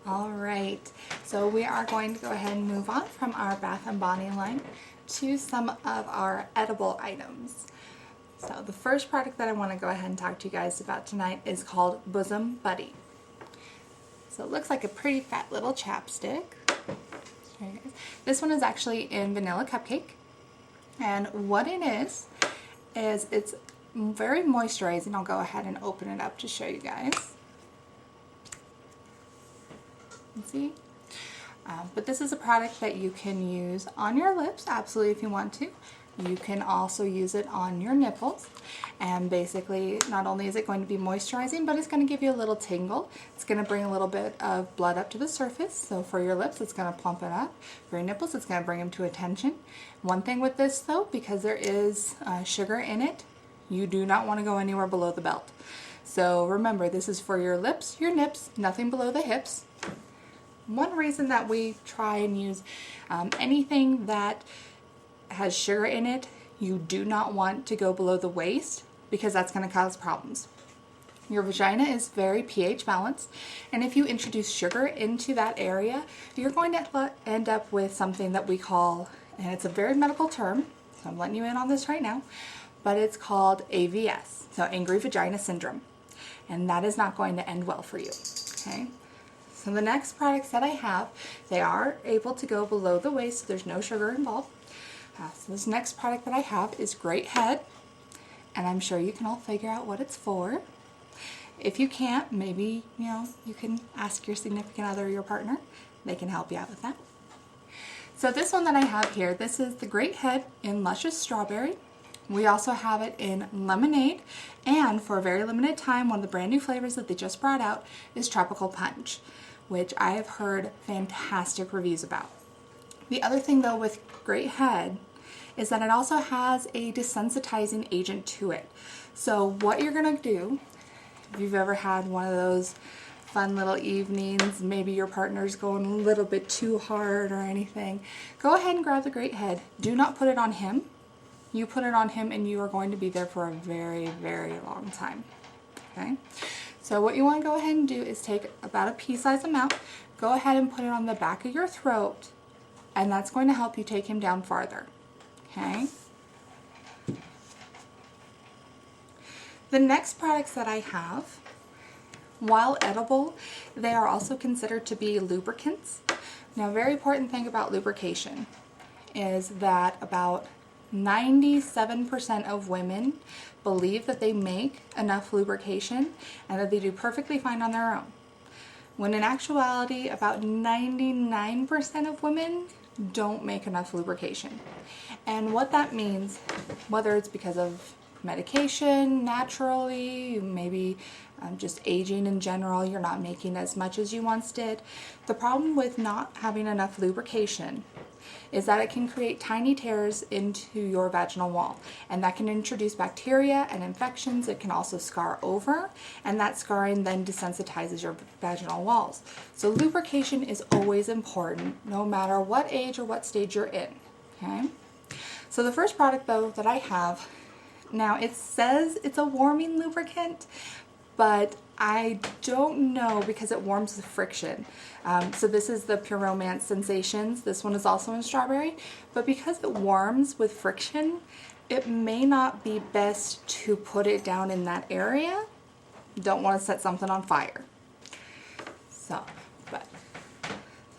All right, so we are going to go ahead and move on from our Bath and Body line to some of our edible items. So the first product that I want to go ahead and talk to you guys about tonight is called Bosom Buddy. So it looks like a pretty fat little chapstick. This one is actually in vanilla cupcake, and what it is it's very moisturizing. I'll go ahead and open it up to show you guys. See? But this is a product that you can use on your lips, absolutely, if you want to. You can also use it on your nipples, and basically not only is it going to be moisturizing, but it's going to give you a little tingle. It's going to bring a little bit of blood up to the surface, so for your lips it's going to plump it up. For your nipples it's going to bring them to attention. One thing with this though, because there is sugar in it, you do not want to go anywhere below the belt. So remember, this is for your lips, your nips, nothing below the hips. One reason that we try and use anything that has sugar in it, you do not want to go below the waist, because that's going to cause problems. Your vagina is very pH balanced, and if you introduce sugar into that area, you're going to end up with something that we call, and it's a very medical term, so I'm letting you in on this right now, but it's called AVS, so Angry Vagina Syndrome, and that is not going to end well for you. Okay. So the next products that I have, they are able to go below the waist, so there's no sugar involved. So this next product that I have is Great Head, and I'm sure you can all figure out what it's for. If you can't, maybe you can ask your significant other or your partner. They can help you out with that. So this one that I have here, this is the Great Head in Luscious Strawberry. We also have it in Lemonade, and for a very limited time, one of the brand new flavors that they just brought out is Tropical Punch, which I have heard fantastic reviews about. The other thing though with Great Head is that it also has a desensitizing agent to it. So what you're gonna do, if you've ever had one of those fun little evenings, maybe your partner's going a little bit too hard or anything, go ahead and grab the Great Head. Do not put it on him. You put it on him and you are going to be there for a very, very long time. Okay? So what you want to go ahead and do is take about a pea-sized amount, go ahead and put it on the back of your throat, and that's going to help you take him down farther. Okay? The next products that I have, while edible, they are also considered to be lubricants. Now, a very important thing about lubrication is that about 97% of women believe that they make enough lubrication and that they do perfectly fine on their own. When in actuality, about 99% of women don't make enough lubrication. And what that means, whether it's because of medication, naturally, maybe just aging in general, you're not making as much as you once did. The problem with not having enough lubrication is that it can create tiny tears into your vaginal wall, and that can introduce bacteria and infections. It can also scar over, and that scarring then desensitizes your vaginal walls. So lubrication is always important, no matter what age or what stage you're in. Okay? So the first product though that I have, now it says it's a warming lubricant, but I don't know because it warms with friction. So this is the Pure Romance Sensations. This one is also in strawberry, but because it warms with friction, it may not be best to put it down in that area. Don't want to set something on fire. So, but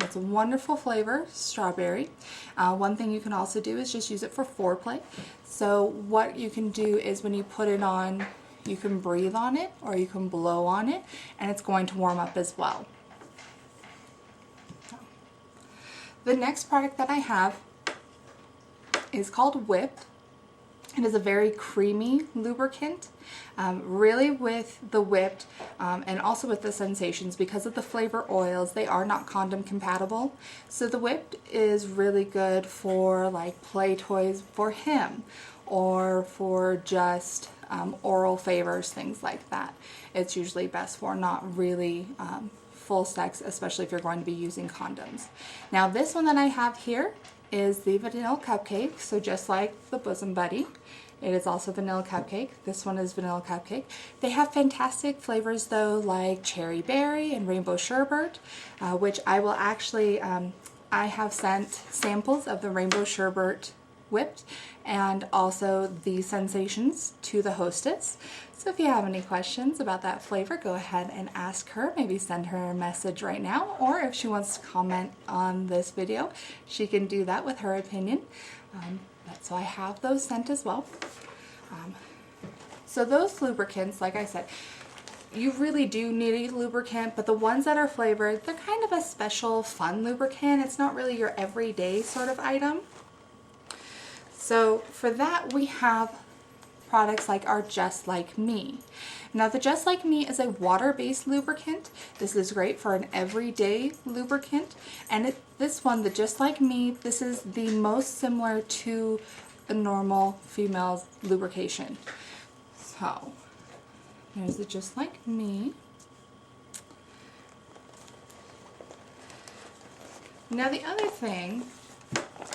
it's a wonderful flavor, strawberry. One thing you can also do is just use it for foreplay. So what you can do is when you put it on, you can breathe on it or you can blow on it, and it's going to warm up as well. The next product that I have is called Whipped. It is a very creamy lubricant. Really with the Whipped and also with the Sensations, because of the flavor oils, they are not condom compatible. So the Whipped is really good for like play toys for him, or for just oral favors, things like that. It's usually best for, not really full sex, especially if you're going to be using condoms. Now this one that I have here is the vanilla cupcake, so just like the Bosom Buddy. It is also vanilla cupcake. This one is vanilla cupcake. They have fantastic flavors though, like cherry berry and rainbow sherbet, which I will actually, I have sent samples of the rainbow sherbet whipped and also the sensations to the hostess. So if you have any questions about that flavor, go ahead and ask her. Maybe send her a message right now, or if she wants to comment on this video, she can do that with her opinion. So I have those sent as well. So those lubricants, like I said, you really do need a lubricant, but the ones that are flavored, they're kind of a special fun lubricant. It's not really your everyday sort of item. So for that, we have products like our Just Like Me. Now the Just Like Me is a water-based lubricant. This is great for an everyday lubricant. And this one, the Just Like Me, this is the most similar to a normal female's lubrication. So there's the Just Like Me. Now the other thing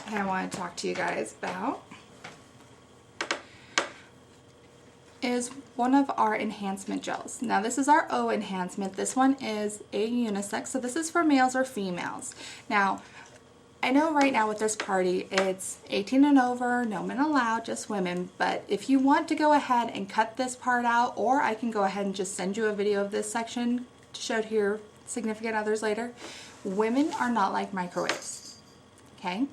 I want to talk to you guys about is one of our enhancement gels. Now this is our O enhancement. This one is a unisex, so this is for males or females. Now I know right now with this party it's 18 and over, no men allowed, just women, but if you want to go ahead and cut this part out, or I can go ahead and just send you a video of this section to show to your significant others later, women are not like microwaves, okay?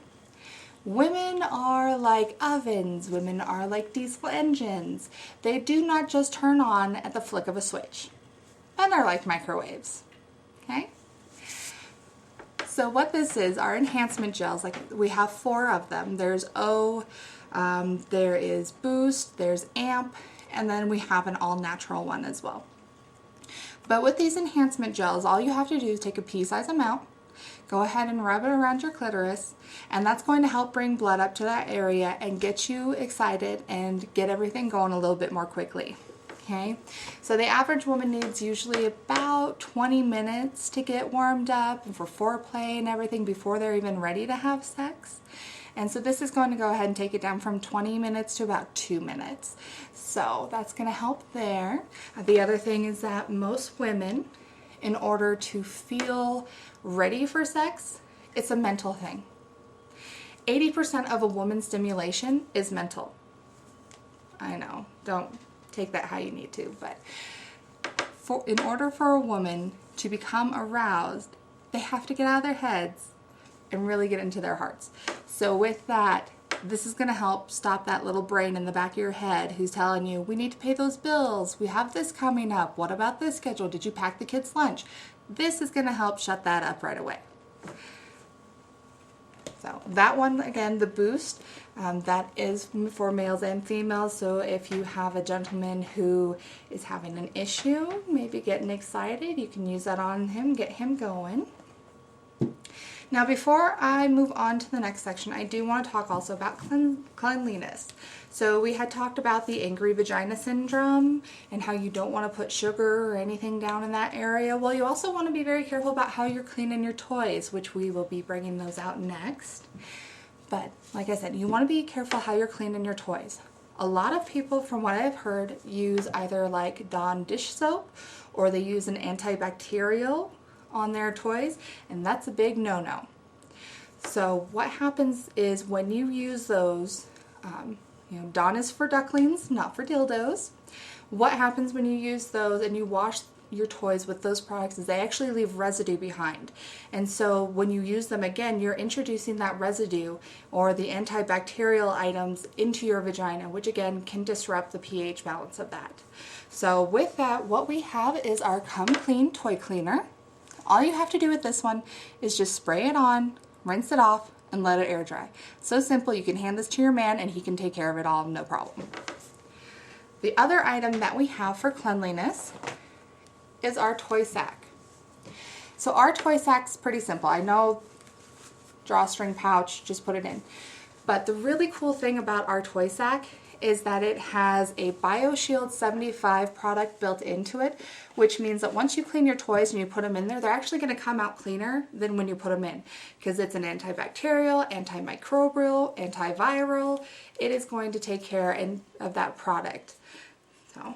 Women are like ovens, women are like diesel engines. They do not just turn on at the flick of a switch. Men are like microwaves, okay? So what this is, our enhancement gels, like we have 4 of them. There's O, there is Boost, there's Amp, and then we have an all-natural one as well. But with these enhancement gels, all you have to do is take a pea-size amount, go ahead and rub it around your clitoris, and that's going to help bring blood up to that area and get you excited and get everything going a little bit more quickly. Okay, so the average woman needs usually about 20 minutes to get warmed up and for foreplay and everything before they're even ready to have sex. And so this is going to go ahead and take it down from 20 minutes to about 2 minutes. So that's going to help there. The other thing is that most women, in order to feel ready for sex, it's a mental thing. 80% of a woman's stimulation is mental. I know, don't take that how you need to, but in order for a woman to become aroused, they have to get out of their heads and really get into their hearts. So with that, this is going to help stop that little brain in the back of your head who's telling you, we need to pay those bills, we have this coming up, what about this schedule, did you pack the kids' lunch? This is going to help shut that up right away. So that one, again, the Boost, that is for males and females. So if you have a gentleman who is having an issue, maybe getting excited, you can use that on him, get him going. Now before I move on to the next section, I do want to talk also about cleanliness. So we had talked about the angry vagina syndrome and how you don't want to put sugar or anything down in that area. Well, you also want to be very careful about how you're cleaning your toys, which we will be bringing those out next. But like I said, you want to be careful how you're cleaning your toys. A lot of people, from what I've heard, use either like Dawn dish soap or they use an antibacterial on their toys, and that's a big no-no. So what happens is when you use those, Dawn is for ducklings, not for dildos. What happens when you use those and you wash your toys with those products is they actually leave residue behind. And so when you use them again, you're introducing that residue or the antibacterial items into your vagina, which again can disrupt the pH balance of that. So with that, what we have is our Come Clean Toy Cleaner. All you have to do with this one is just spray it on, rinse it off, and let it air dry. So simple, you can hand this to your man and he can take care of it all, no problem. The other item that we have for cleanliness is our toy sack. So our toy sack's pretty simple. I know, drawstring pouch, just put it in. But the really cool thing about our toy sack is that it has a BioShield 75 product built into it, which means that once you clean your toys and you put them in there, they're actually going to come out cleaner than when you put them in, because it's an antibacterial, antimicrobial, antiviral. It is going to take care of that product. So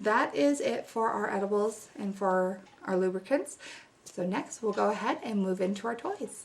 that is it for our edibles and for our lubricants. So next we'll go ahead and move into our toys.